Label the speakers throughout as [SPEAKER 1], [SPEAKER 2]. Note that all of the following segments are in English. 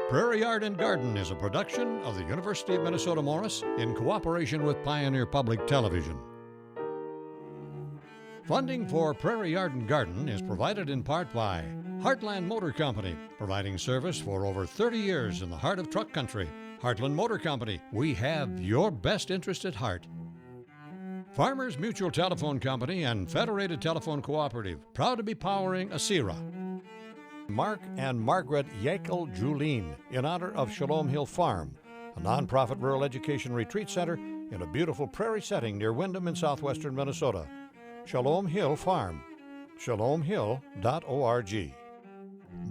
[SPEAKER 1] Prairie Yard and Garden is a production of the University of Minnesota Morris in cooperation with Pioneer Public Television. Funding for Prairie Yard and Garden is provided in part by Heartland Motor Company, providing service for over 30 years in the heart of truck country. Heartland Motor Company, we have your best interest at heart. Farmers Mutual Telephone Company and Federated Telephone Cooperative, proud to be powering ASERA. Mark and Margaret Yakel Julien, in honor of Shalom Hill Farm, a nonprofit rural education retreat center in a beautiful prairie setting near Windham in southwestern Minnesota. Shalom Hill Farm, shalomhill.org.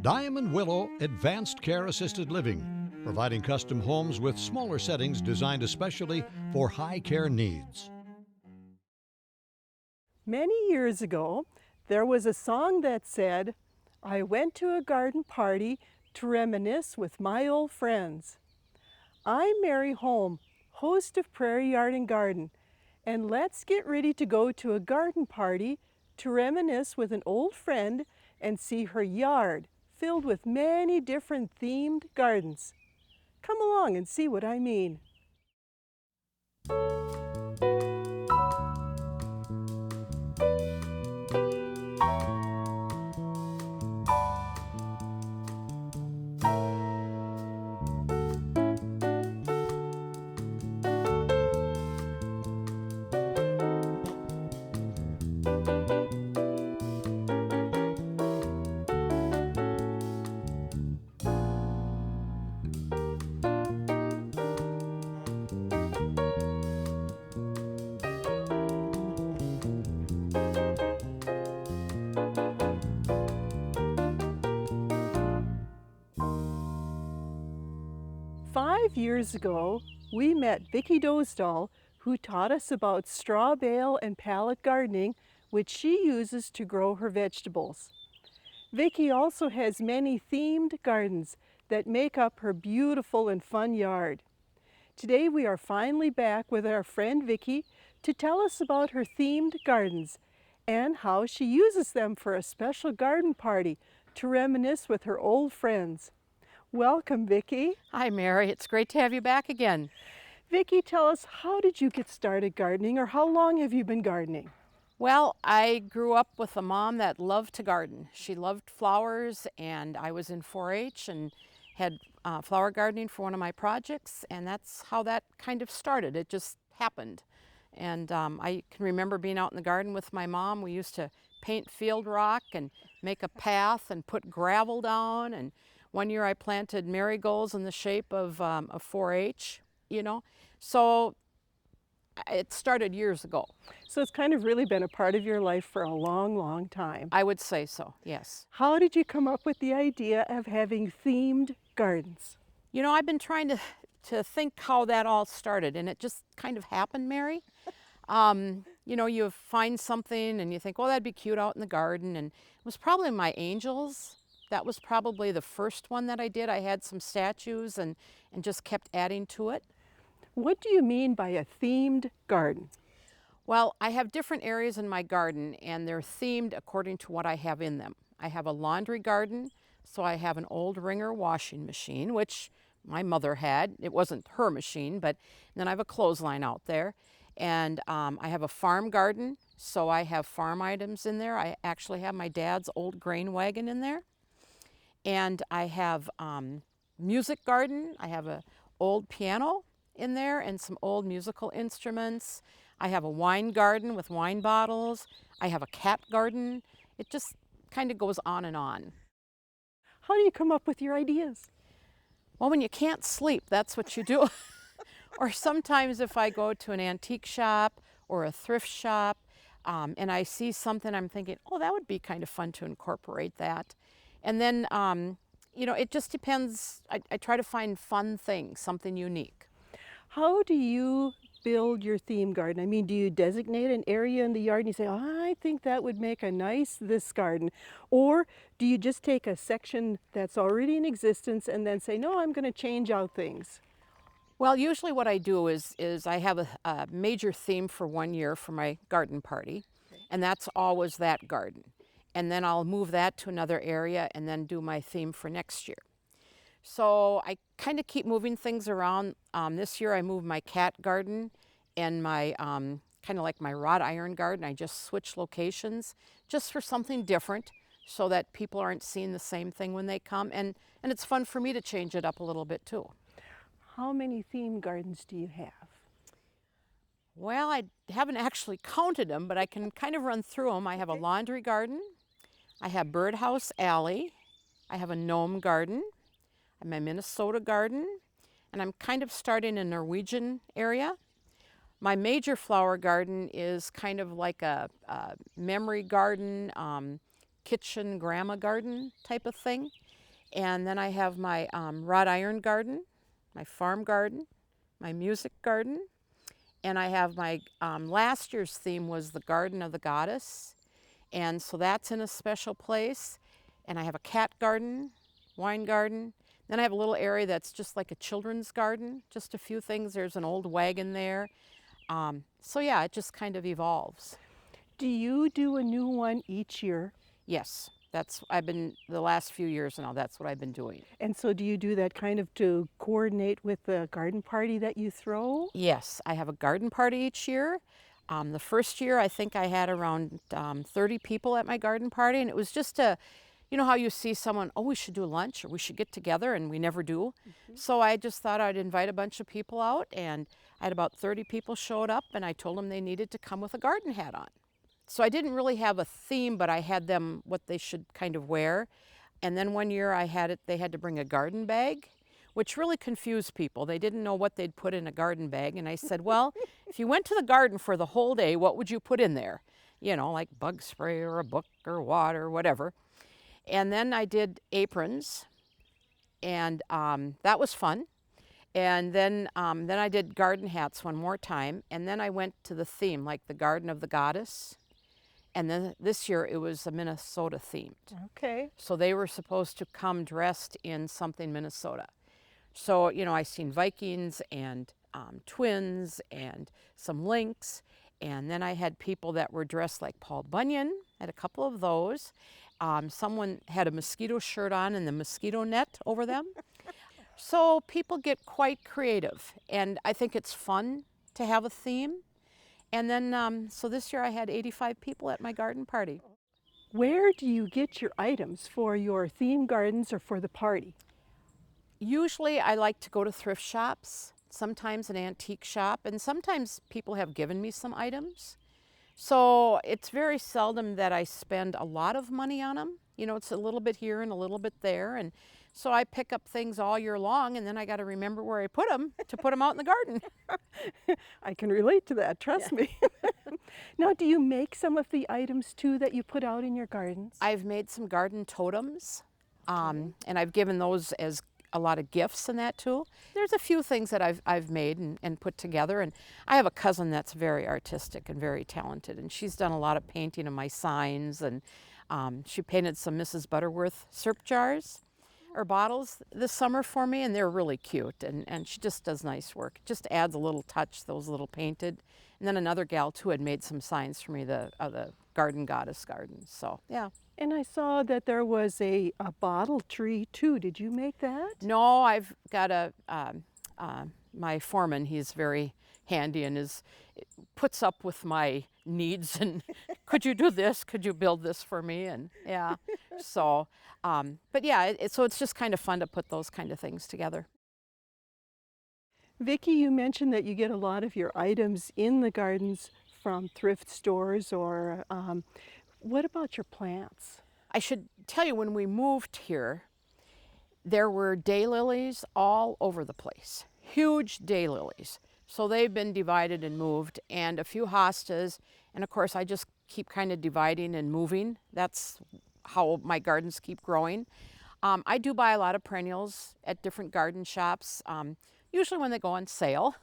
[SPEAKER 1] Diamond Willow Advanced Care Assisted Living, providing custom homes with smaller settings designed especially for high care needs.
[SPEAKER 2] Many years ago, there was a song that said, "I went to a garden party to reminisce with my old friends." I'm Mary Holm, host of Prairie Yard and Garden, and let's get ready to go to a garden party to reminisce with an old friend and see her yard filled with many different themed gardens. Come along and see what I mean. Years ago, we met Vicky Dosdall, who taught us about straw bale and pallet gardening, which she uses to grow her vegetables. Vicky also has many themed gardens that make up her beautiful and fun yard. Today we are finally back with our friend Vicky to tell us about her themed gardens and how she uses them for a special garden party to reminisce with her old friends. Welcome, Vicky.
[SPEAKER 3] Hi, Mary. It's great to have you back again.
[SPEAKER 2] Vicky, tell us, how did you get started gardening, or how long have you been gardening?
[SPEAKER 3] Well, I grew up with a mom that loved to garden. She loved flowers, and I was in 4-H and had flower gardening for one of my projects, and that's how that kind of started. It just happened. And I can remember being out in the garden with my mom. We used to paint field rock and make a path and put gravel down, and one year I planted marigolds in the shape of a 4-H, you know. So it started years ago.
[SPEAKER 2] So it's kind of really been a part of your life for a long, long time.
[SPEAKER 3] I would say so, yes.
[SPEAKER 2] How did you come up with the idea of having themed gardens?
[SPEAKER 3] You know, I've been trying to think how that all started, and it just kind of happened, Mary. You know, you find something and you think, well, that'd be cute out in the garden. And it was probably my angels. That was probably the first one that I did. I had some statues and just kept adding to it.
[SPEAKER 2] What do you mean by a themed garden?
[SPEAKER 3] Well, I have different areas in my garden, and they're themed according to what I have in them. I have a laundry garden, so I have an old Ringer washing machine, which my mother had. It wasn't her machine, but then I have a clothesline out there. And I have a farm garden, so I have farm items in there. I actually have my dad's old grain wagon in there. And I have music garden. I have an old piano in there and some old musical instruments. I have a wine garden with wine bottles. I have a cat garden. It just kind of goes on and on.
[SPEAKER 2] How do you come up with your ideas?
[SPEAKER 3] Well, when you can't sleep, that's what you do. Or sometimes if I go to an antique shop or a thrift shop and I see something, I'm thinking, oh, that would be kind of fun to incorporate that. And then, you know, it just depends. I try to find fun things, something unique.
[SPEAKER 2] How do you build your theme garden? I mean, do you designate an area in the yard and you say, oh, I think that would make a nice this garden? Or do you just take a section that's already in existence and then say, no, I'm going to change out things?
[SPEAKER 3] Well, usually what I do is I have a major theme for 1 year for my garden party, and that's always that garden. And then I'll move that to another area and then do my theme for next year. So I kind of keep moving things around. This year I moved my cat garden and my kind of like my wrought iron garden. I just switched locations just for something different so that people aren't seeing the same thing when they come. And it's fun for me to change it up a little bit too.
[SPEAKER 2] How many theme gardens do you have?
[SPEAKER 3] Well, I haven't actually counted them, but I can kind of run through them. I have a
[SPEAKER 2] Okay.
[SPEAKER 3] laundry garden. I have birdhouse alley. I have a gnome garden. I have my Minnesota garden. And I'm kind of starting a Norwegian area. My major flower garden is kind of like a memory garden, kitchen grandma garden type of thing. And then I have my wrought iron garden, my farm garden, my music garden. And I have my last year's theme was the Garden of the Goddess. And so that's in a special place. And I have a cat garden, wine garden. Then I have a little area that's just like a children's garden, just a few things. There's an old wagon there. So yeah, it just kind of evolves.
[SPEAKER 2] Do you do a new one each year?
[SPEAKER 3] Yes, I've been, the last few years now, that's what I've been doing.
[SPEAKER 2] And so do you do that kind of to coordinate with the garden party that you throw?
[SPEAKER 3] Yes, I have a garden party each year. The first year, I think I had around 30 people at my garden party, and it was just you know how you see someone, oh, we should do lunch or we should get together, and we never do. So I just thought I'd invite a bunch of people out, and I had about 30 people showed up, and I told them they needed to come with a garden hat on. So I didn't really have a theme, but I had them what they should kind of wear. And then one year they had to bring a garden bag, which really confused people. They didn't know what they'd put in a garden bag. And I said, well, if you went to the garden for the whole day, what would you put in there? You know, like bug spray or a book or water, whatever. And then I did aprons, and that was fun. And then I did garden hats one more time. And then I went to the theme, like the Garden of the Goddess. And then this year it was a Minnesota themed.
[SPEAKER 2] Okay.
[SPEAKER 3] So they were supposed to come dressed in something Minnesota. So, you know, I seen Vikings and twins and some lynx. And then I had people that were dressed like Paul Bunyan. I had a couple of those. Someone had a mosquito shirt on and the mosquito net over them. So people get quite creative. And I think it's fun to have a theme. And then, so this year I had 85 people at my garden party.
[SPEAKER 2] Where do you get your items for your theme gardens or for the party?
[SPEAKER 3] Usually I like to go to thrift shops, sometimes an antique shop, and sometimes people have given me some items. So it's very seldom that I spend a lot of money on them. You know, it's a little bit here and a little bit there. And so I pick up things all year long, and then I got to remember where I put them to put them out in the garden.
[SPEAKER 2] I can relate to that, trust me. Now, do you make some of the items too that you put out in your gardens?
[SPEAKER 3] I've made some garden totems, and I've given those as a lot of gifts and that too. There's a few things that I've made and put together, and I have a cousin that's very artistic and very talented, and she's done a lot of painting of my signs, and she painted some Mrs. Butterworth syrup jars or bottles this summer for me, and they're really cute, and she just does nice work. It just adds a little touch, those little painted. And then another gal too had made some signs for me, the garden goddess gardens. So yeah.
[SPEAKER 2] And I saw that there was a bottle tree too. Did you make that?
[SPEAKER 3] No, I've got my foreman, he's very handy and puts up with my needs and could you do this? Could you build this for me? And yeah, so, but yeah, so it's just kind of fun to put those kind of things together.
[SPEAKER 2] Vicky, you mentioned that you get a lot of your items in the gardens from thrift stores or what about your plants?
[SPEAKER 3] I should tell you, when we moved here, there were daylilies all over the place, huge daylilies. So they've been divided and moved, and a few hostas, and of course I just keep kind of dividing and moving. That's how my gardens keep growing. I do buy a lot of perennials at different garden shops, usually when they go on sale.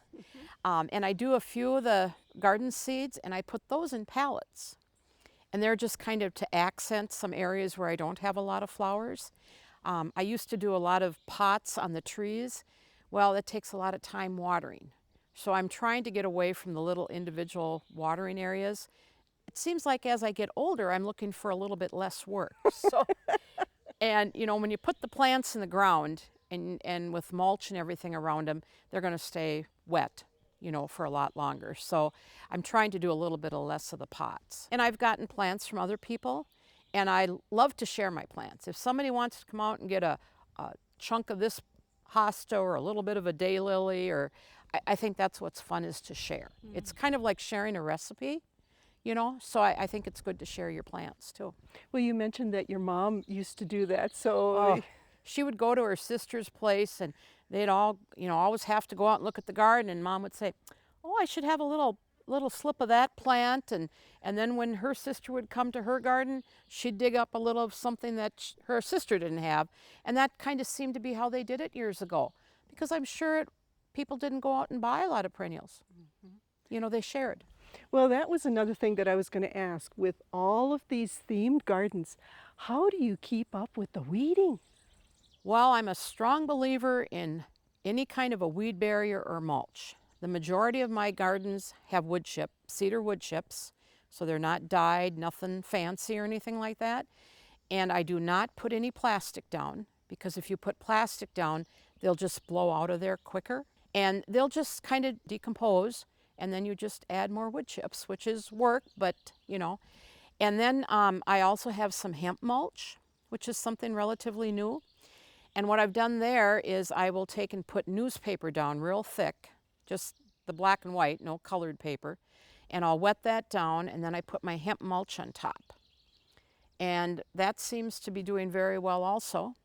[SPEAKER 3] And I do a few of the garden seeds, and I put those in pallets. And they're just kind of to accent some areas where I don't have a lot of flowers. I used to do a lot of pots on the trees. Well, it takes a lot of time watering. So I'm trying to get away from the little individual watering areas. It seems like as I get older, I'm looking for a little bit less work. So, and you know, when you put the plants in the ground and with mulch and everything around them, they're going to stay wet, you know, for a lot longer. So I'm trying to do a little bit of less of the pots. And I've gotten plants from other people, and I love to share my plants. If somebody wants to come out and get a chunk of this hosta or a little bit of a daylily, or I think that's what's fun, is to share. It's kind of like sharing a recipe, you know, so I think it's good to share your plants too.
[SPEAKER 2] Well, you mentioned that your mom used to do that, so
[SPEAKER 3] Oh, she would go to her sister's place, and they'd all, you know, always have to go out and look at the garden, and Mom would say, oh, I should have a little slip of that plant, and then when her sister would come to her garden, she'd dig up a little of something that her sister didn't have, and that kind of seemed to be how they did it years ago, because I'm sure people didn't go out and buy a lot of perennials. You know, they shared.
[SPEAKER 2] Well, that was another thing that I was going to ask. With all of these themed gardens, how do you keep up with the weeding?
[SPEAKER 3] Well, I'm a strong believer in any kind of a weed barrier or mulch. The majority of my gardens have wood chip, cedar wood chips, so they're not dyed, nothing fancy or anything like that. And I do not put any plastic down, because if you put plastic down, they'll just blow out of there quicker, and they'll just kind of decompose, and then you just add more wood chips, which is work, but you know. And then I also have some hemp mulch, which is something relatively new. And what I've done there is I will take and put newspaper down real thick, just the black and white, no colored paper, and I'll wet that down, and then I put my hemp mulch on top. And that seems to be doing very well also.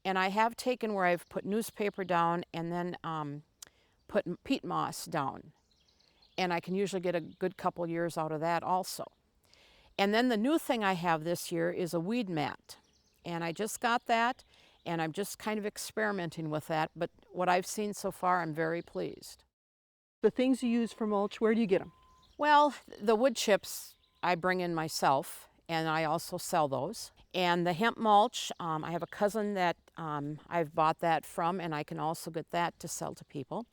[SPEAKER 3] And I have taken where I've put newspaper down and then put peat moss down. And I can usually get a good couple years out of that also. And then the new thing I have this year is a weed mat. And I just got that, and I'm just kind of experimenting with that. But what I've seen so far, I'm very pleased.
[SPEAKER 2] The things you use for mulch, where do you get them?
[SPEAKER 3] Well, the wood chips I bring in myself, and I also sell those. And the hemp mulch, I have a cousin that I've bought that from, and I can also get that to sell to people.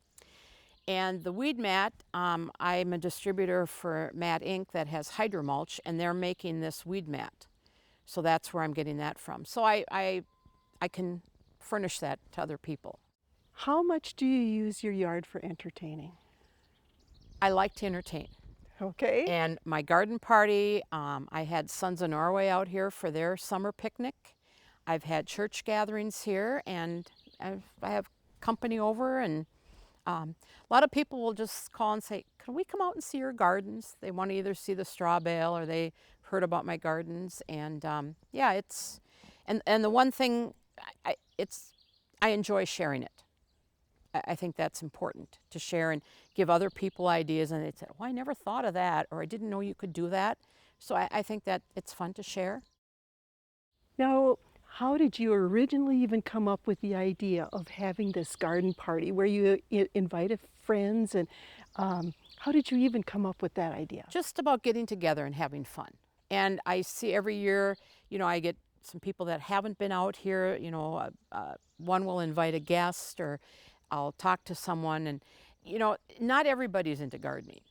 [SPEAKER 3] And the weed mat, I'm a distributor for Mat Inc. that has hydro mulch, and they're making this weed mat. So that's where I'm getting that from. So I can furnish that to other people.
[SPEAKER 2] How much do you use your yard for entertaining?
[SPEAKER 3] I like to entertain.
[SPEAKER 2] Okay.
[SPEAKER 3] And my garden party, I had Sons of Norway out here for their summer picnic. I've had church gatherings here, and I have company over, and a lot of people will just call and say, can we come out and see your gardens? They want to either see the straw bale or they heard about my gardens. And yeah, it's, and the one thing, I enjoy sharing it. I think that's important, to share and give other people ideas, and they say, oh, I never thought of that, or I didn't know you could do that. So I think that it's fun to share.
[SPEAKER 2] Now, how did you originally even come up with the idea of having this garden party where you invited friends, and how did you even come up with that idea?
[SPEAKER 3] Just about getting together and having fun. And I see every year, you know, I get some people that haven't been out here, you know, one will invite a guest, or I'll talk to someone, and, you know, not everybody's into gardening.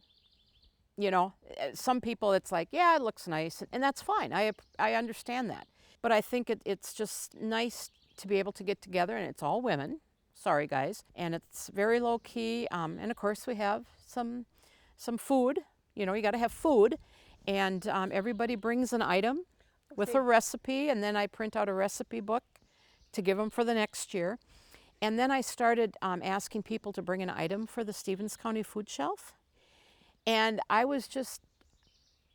[SPEAKER 3] You know, some people it's like, yeah, it looks nice, and that's fine. I understand that. But I think it's just nice to be able to get together, and it's all women. Sorry, guys. And it's very low key. And of course, we have some food. You know, you got to have food. And everybody brings an item with a recipe, and then I print out a recipe book to give them for the next year. And then I started asking people to bring an item for the Stevens County food shelf. And I was just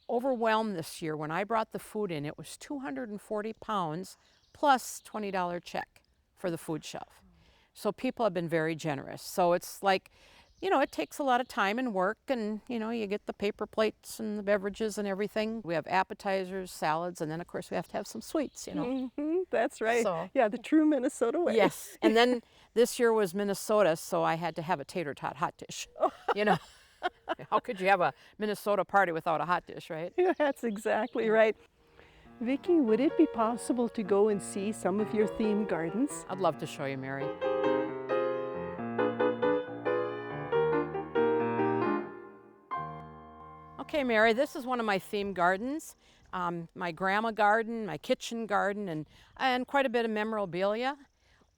[SPEAKER 3] overwhelmed this year. When I brought the food in, it was 240 pounds plus $20 check for the food shelf. So people have been very generous. So it's like, you know, it takes a lot of time and work, and, you know, you get the paper plates and the beverages and everything. We have appetizers, salads, and then of course we have to have some sweets, you know.
[SPEAKER 2] That's right.
[SPEAKER 3] So,
[SPEAKER 2] yeah, the true Minnesota way.
[SPEAKER 3] yes. And then this year was Minnesota, so I had to have a tater tot hot dish, you know. How could you have a Minnesota party without a hot dish, right?
[SPEAKER 2] Yeah, that's exactly right. Vicki, would it be possible to go and see some of your themed gardens?
[SPEAKER 3] I'd love to show you, Mary. Okay, Mary, this is one of my themed gardens. My grandma garden, my kitchen garden, and quite a bit of memorabilia.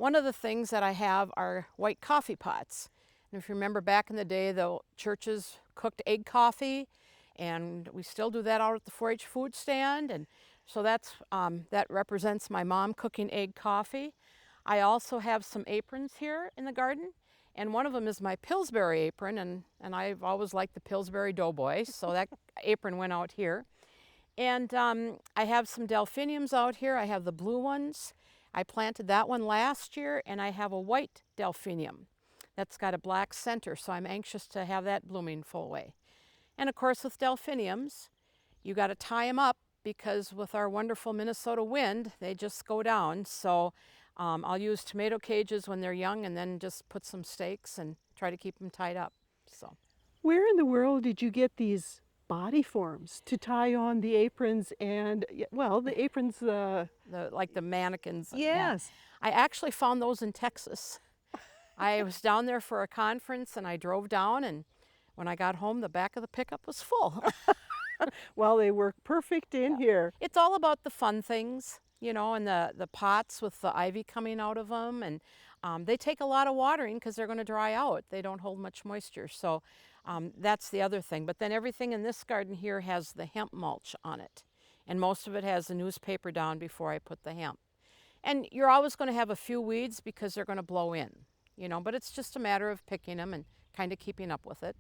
[SPEAKER 3] one of the things that I have are white coffee pots. And if you remember back in the day, the churches cooked egg coffee, and we still do that out at the 4-H food stand. And so that represents my mom cooking egg coffee. I also have some aprons here in the garden, and one of them is my Pillsbury apron, and I've always liked the Pillsbury Doughboy, so that apron went out here. And I have some delphiniums out here. I have the blue ones. I planted that one last year, and I have a white delphinium that's got a black center, so I'm anxious to have that blooming full way. And of course, with delphiniums, you got to tie them up, because with our wonderful Minnesota wind, they just go down. So I'll use tomato cages when they're young, and then just put some stakes and try to keep them tied up. So,
[SPEAKER 2] Where in the world did you get these body forms to tie on the aprons and, well, the aprons,
[SPEAKER 3] like the mannequins.
[SPEAKER 2] yes.
[SPEAKER 3] Yeah. I actually found those in Texas. I was down there for a conference, and I drove down, and when I got home, the back of the pickup was full.
[SPEAKER 2] Well, they work perfect in here.
[SPEAKER 3] It's all about the fun things, you know, and the pots with the ivy coming out of them. And they take a lot of watering because they're going to dry out. They don't hold much moisture. So that's the other thing. But then everything in this garden here has the hemp mulch on it. And most of it has the newspaper down before I put the hemp. And you're always going to have a few weeds because they're going to blow in, you know, but it's just a matter of picking them and kind of keeping up with it.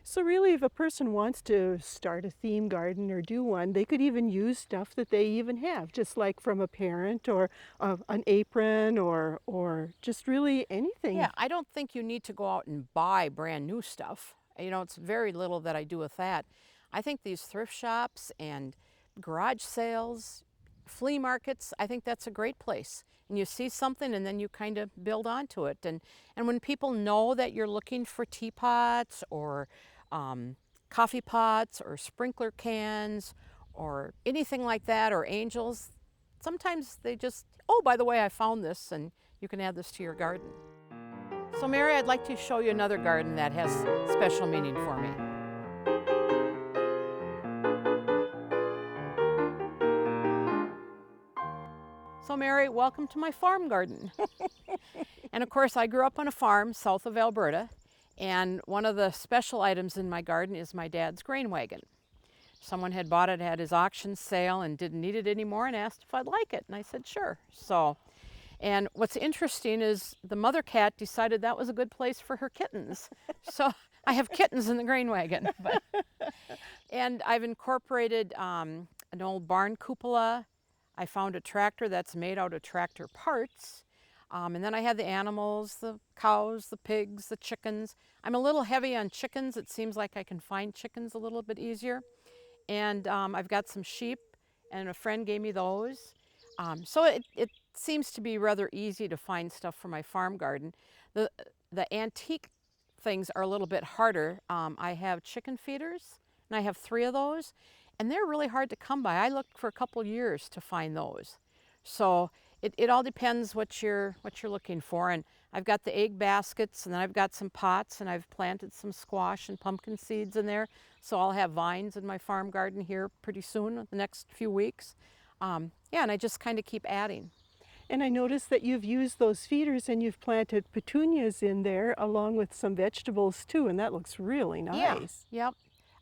[SPEAKER 2] So really, if a person wants to start a theme garden or do one, they could even use stuff that they even have, just like from a parent or an apron or just really anything.
[SPEAKER 3] Yeah, I don't think you need to go out and buy brand new stuff. You know, it's very little that I do with that. I think these thrift shops and garage sales, flea markets, I think that's a great place. And you see something and then you kind of build onto it. And when people know that you're looking for teapots or coffee pots or sprinkler cans or anything like that, or angels, sometimes they just, oh, by the way, I found this, and you can add this to your garden. So Mary, I'd like to show you another garden that has special meaning for me. So Mary, welcome to my farm garden. And of course, I grew up on a farm south of Alberta, and one of the special items in my garden is my dad's grain wagon. Someone had bought it at his auction sale and didn't need it anymore and asked if I'd like it, and I said sure. So, and what's interesting is the mother cat decided that was a good place for her kittens. So I have kittens in the grain wagon. And I've incorporated an old barn cupola. I found a tractor that's made out of tractor parts. And then I had the animals, the cows, the pigs, the chickens. I'm a little heavy on chickens. It seems like I can find chickens a little bit easier. And I've got some sheep, and a friend gave me those. So it seems to be rather easy to find stuff for my farm garden. The antique things are a little bit harder. I have chicken feeders, and I have 3 of those. And they're really hard to come by. I looked for a couple years to find those. So it all depends what you're looking for. And I've got the egg baskets, and then I've got some pots, and I've planted some squash and pumpkin seeds in there. So I'll have vines in my farm garden here pretty soon, the next few weeks. Yeah, and I just kind of keep adding.
[SPEAKER 2] And I noticed that you've used those feeders and you've planted petunias in there along with some vegetables too, and that looks really nice.
[SPEAKER 3] Yeah, yep.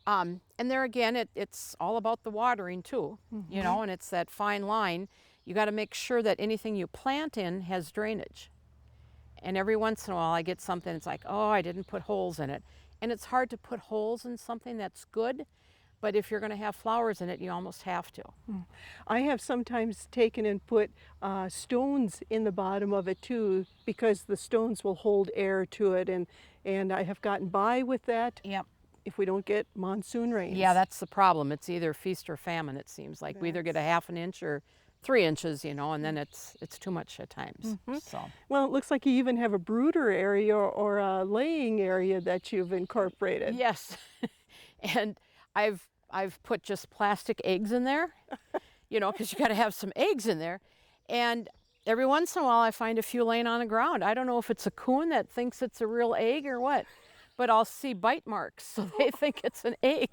[SPEAKER 3] And there again, it's all about the watering too, you know, and it's that fine line. You got to make sure that anything you plant in has drainage. And every once in a while I get something, it's like, oh, I didn't put holes in it. And it's hard to put holes in something that's good, but if you're going to have flowers in it, you almost have to.
[SPEAKER 2] I have sometimes taken and put stones in the bottom of it too, because the stones will hold air to it, and I have gotten by with that.
[SPEAKER 3] Yep.
[SPEAKER 2] If we don't get monsoon rains.
[SPEAKER 3] Yeah, that's the problem. It's either feast or famine, it seems like. We either get a ½ inch or 3 inches, you know, and then it's too much at times. So.
[SPEAKER 2] Well, it looks like you even have a brooder area or a laying area that you've incorporated.
[SPEAKER 3] Yes. And I've put just plastic eggs in there, you know, because you got to have some eggs in there. And every once in a while I find a few laying on the ground. I don't know if it's a coon that thinks it's a real egg or what, but I'll see bite marks, so they think it's an egg.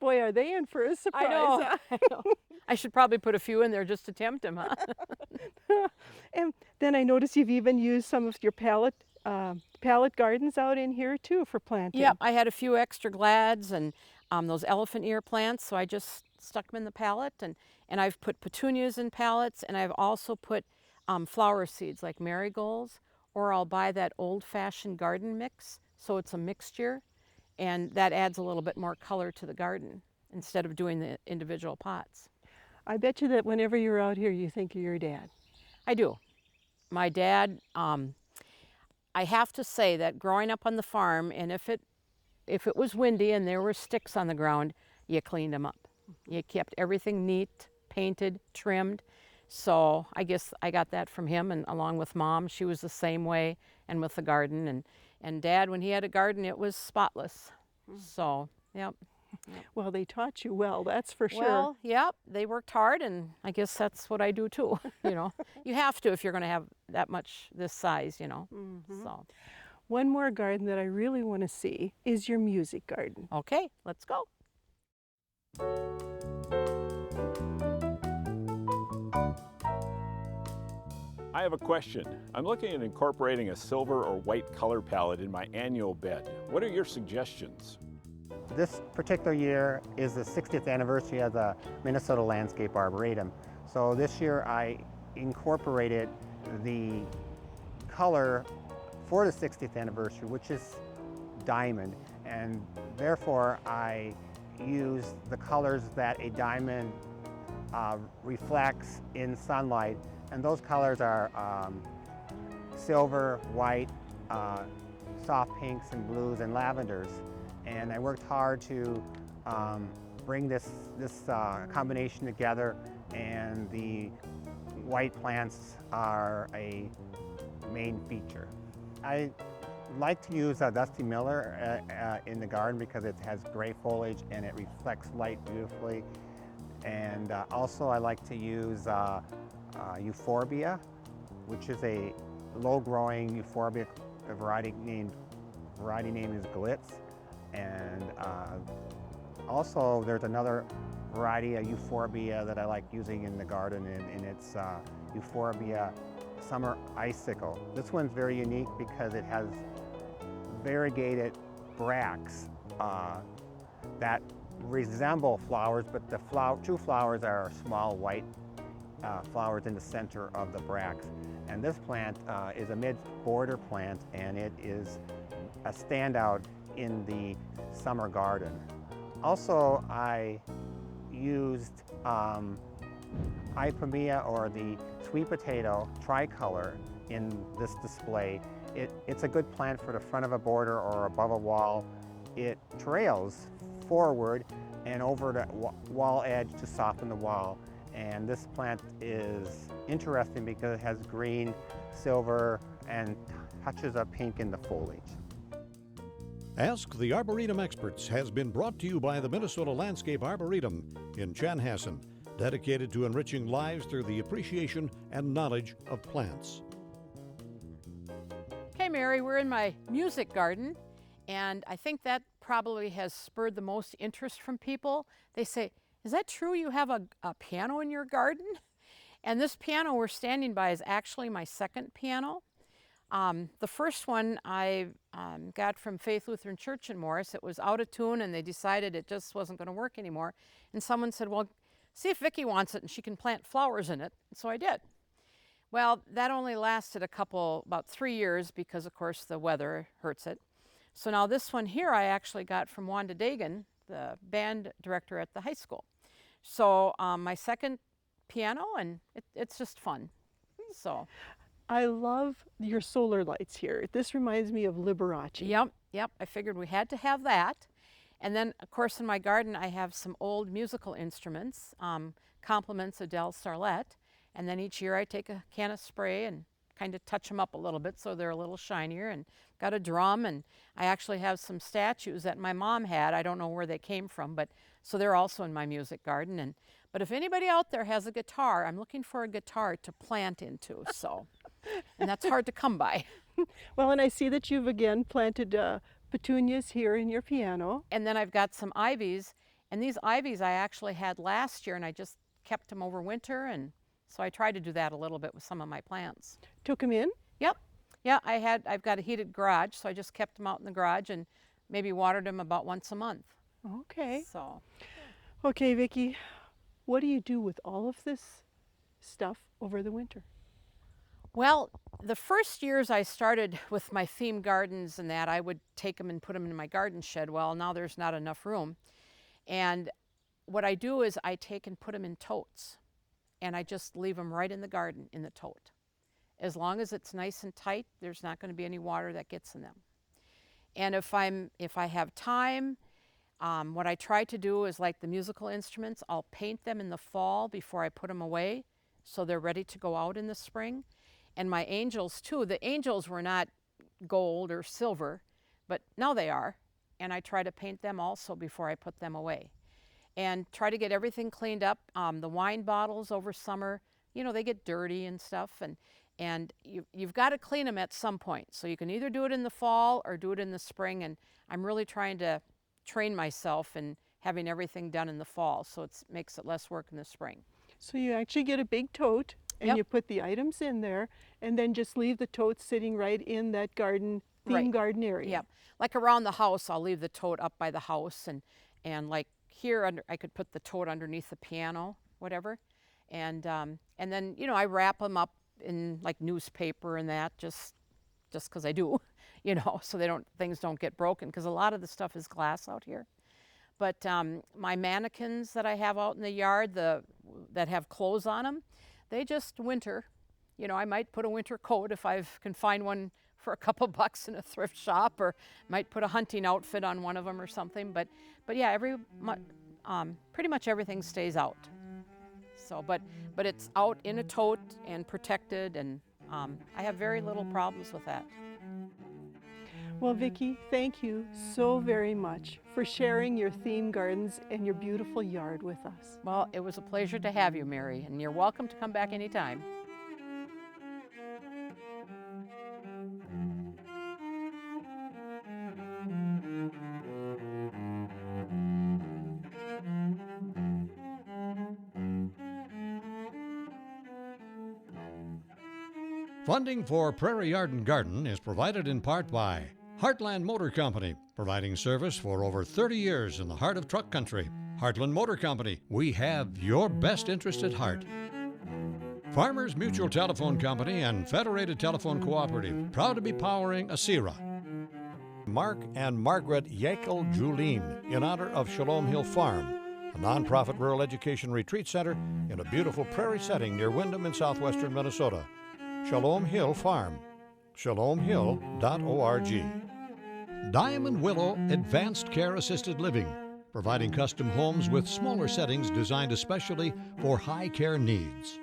[SPEAKER 2] Boy, are they in for a surprise.
[SPEAKER 3] I know. I should probably put a few in there just to tempt them, huh?
[SPEAKER 2] And Then I notice you've even used some of your pallet gardens out in here too for planting.
[SPEAKER 3] Yep, I had a few extra glads and those elephant ear plants, so I just stuck them in the pallet. And I've put petunias in pallets, and I've also put flower seeds like marigolds, or I'll buy that old-fashioned garden mix, so it's a mixture, and that adds a little bit more color to the garden instead of doing the individual pots.
[SPEAKER 2] I bet you that whenever you're out here, you think of your dad.
[SPEAKER 3] I do. My dad, I have to say that growing up on the farm, and if it was windy and there were sticks on the ground, you cleaned them up. You kept everything neat, painted, trimmed. So I guess I got that from him, and along with Mom, she was the same way, and with the garden. And Dad, when he had a garden, it was spotless. So, yep.
[SPEAKER 2] Well, they taught you well, that's for sure.
[SPEAKER 3] Well, yep, they worked hard, and I guess that's what I do too. You know, you have to if you're going to have that much this size, you know. So,
[SPEAKER 2] One more garden that I really want to see is your music garden.
[SPEAKER 3] okay, let's go.
[SPEAKER 4] I have a question. I'm looking at incorporating a silver or white color palette in my annual bed. What are your suggestions?
[SPEAKER 5] This particular year is the 60th anniversary of the Minnesota Landscape Arboretum. So this year I incorporated the color for the 60th anniversary, which is diamond, and therefore I used the colors that a diamond reflects in sunlight, and those colors are silver, white, soft pinks and blues and lavenders. And I worked hard to bring this combination together, and the white plants are a main feature. I like to use Dusty Miller in the garden because it has gray foliage and it reflects light beautifully. And also I like to use Euphorbia, which is a low-growing euphorbia. The variety name is Glitz. And also there's another variety of euphorbia that I like using in the garden, and it's Euphorbia Summer Icicle. This one's very unique because it has variegated bracts that resemble flowers, but the true flowers are small white flowers in the center of the bracts. And this plant is a mid-border plant, and it is a standout in the summer garden. Also, I used Ipomoea, or the sweet potato tricolor, in this display. It's a good plant for the front of a border or above a wall. It trails forward and over the wall edge to soften the wall. And this plant is interesting because it has green, silver, and touches of pink in the foliage.
[SPEAKER 1] Ask the Arboretum Experts has been brought to you by the Minnesota Landscape Arboretum in Chanhassen, dedicated to enriching lives through the appreciation and knowledge of plants.
[SPEAKER 3] Okay, Mary, we're in my music garden, and I think that probably has spurred the most interest from people. They say, "Is that true you have a piano in your garden?" And this piano we're standing by is actually my second piano. The first one I got from Faith Lutheran Church in Morris. It was out of tune, and they decided it just wasn't going to work anymore. And someone said, "Well, see if Vicky wants it and she can plant flowers in it." And so I did. Well, that only lasted about 3 years because, of course, the weather hurts it. So now this one here I actually got from Wanda Dagan, the band director at the high school. So my second piano, and it's just fun. So.
[SPEAKER 2] I love your solar lights here. This reminds me of Liberace.
[SPEAKER 3] Yep. I figured we had to have that. And then, of course, in my garden, I have some old musical instruments, compliments of Del Starlet. And then each year I take a can of spray and kind of touch them up a little bit so they're a little shinier. And got a drum, and I actually have some statues that my mom had. I don't know where they came from, but so they're also in my music garden. But if anybody out there has a guitar, I'm looking for a guitar to plant into. So. And that's hard to come by.
[SPEAKER 2] Well, and I see that you've again planted petunias here in your piano.
[SPEAKER 3] And then I've got some ivies, and these ivies I actually had last year, and I just kept them over winter, and So I try to do that a little bit with some of my plants.
[SPEAKER 2] Took them in?
[SPEAKER 3] Yep. Yeah, I've got a heated garage, so I just kept them out in the garage and maybe watered them about once a month.
[SPEAKER 2] Okay.
[SPEAKER 3] So,
[SPEAKER 2] Okay, Vicki, what do you do with all of this stuff over the winter?
[SPEAKER 3] well, the first years I started with my theme gardens and that, I would take them and put them in my garden shed. Well, now there's not enough room. And what I do is I take and put them in totes, and I just leave them right in the garden in the tote. As long as it's nice and tight, there's not going to be any water that gets in them. And if I have time, what I try to do is, like the musical instruments, I'll paint them in the fall before I put them away, so they're ready to go out in the spring. And my angels too. The angels were not gold or silver, but now they are. And I try to paint them also before I put them away. And try to get everything cleaned up. The wine bottles over summer, you know, they get dirty and stuff, and you've got to clean them at some point. So you can either do it in the fall or do it in the spring, and I'm really trying to train myself in having everything done in the fall, so it makes it less work in the spring.
[SPEAKER 2] So you actually get a big tote and
[SPEAKER 3] Yep.
[SPEAKER 2] you put the items in there and then just leave the tote sitting right in that garden, theme
[SPEAKER 3] Right.
[SPEAKER 2] garden area.
[SPEAKER 3] Yep. Like around the house, I'll leave the tote up by the house, and like here I could put the tote underneath the piano, whatever, and then, you know, I wrap them up in like newspaper and that, just because I do, you know, so things don't get broken, because a lot of the stuff is glass out here. But my mannequins that I have out in the yard, that have clothes on them, they just winter. You know, I might put a winter coat if I can find one for a couple bucks in a thrift shop, or might put a hunting outfit on one of them or something. But yeah, pretty much everything stays out. So, but it's out in a tote and protected, and I have very little problems with that.
[SPEAKER 2] Well, Vicki, thank you so very much for sharing your theme gardens and your beautiful yard with us.
[SPEAKER 3] Well, it was a pleasure to have you, Mary, and you're welcome to come back anytime.
[SPEAKER 1] Funding for Prairie Yard and Garden is provided in part by Heartland Motor Company, providing service for over 30 years in the heart of truck country. Heartland Motor Company, we have your best interest at heart. Farmers Mutual Telephone Company and Federated Telephone Cooperative, proud to be powering ASIRA. Mark and Margaret Yakel Julien, in honor of Shalom Hill Farm, a nonprofit rural education retreat center in a beautiful prairie setting near Windham in southwestern Minnesota. Shalom Hill Farm, shalomhill.org. Diamond Willow Advanced Care Assisted Living, providing custom homes with smaller settings designed especially for high care needs.